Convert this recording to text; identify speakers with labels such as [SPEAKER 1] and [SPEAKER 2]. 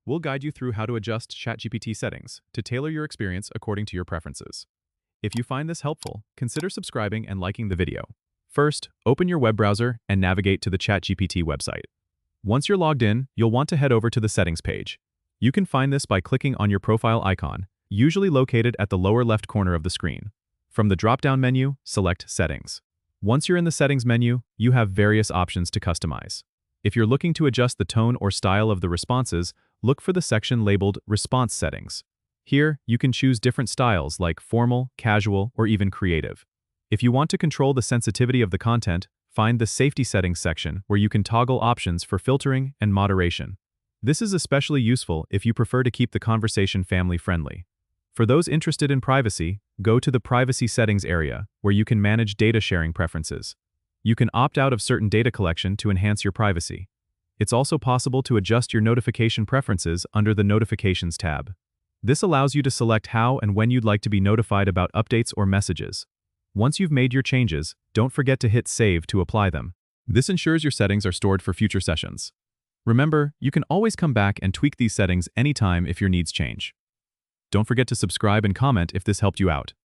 [SPEAKER 1] we'll guide you through how to adjust ChatGPT settings to tailor your experience according to your preferences. If you find this helpful, consider subscribing and liking the video. First, open your web browser and navigate to the ChatGPT website. Once you're logged in, you'll want to head over to the settings page. You can find this by clicking on your profile icon, usually located at the lower left corner of the screen. From the drop-down menu, select Settings. Once you're in the Settings menu, you have various options to customize. If you're looking to adjust the tone or style of the responses, look for the section labeled Response Settings. Here, you can choose different styles like formal, casual, or even creative. If you want to control the sensitivity of the content, find the Safety Settings section where you can toggle options for filtering and moderation. This is especially useful if you prefer to keep the conversation family-friendly. For those interested in privacy, go to the Privacy Settings area, where you can manage data sharing preferences. You can opt out of certain data collection to enhance your privacy. It's also possible to adjust your notification preferences under the Notifications tab. This allows you to select how and when you'd like to be notified about updates or messages. Once you've made your changes, don't forget to hit Save to apply them. This ensures your settings are stored for future sessions. Remember, you can always come back and tweak these settings anytime if your needs change. Don't forget to subscribe and comment if this helped you out.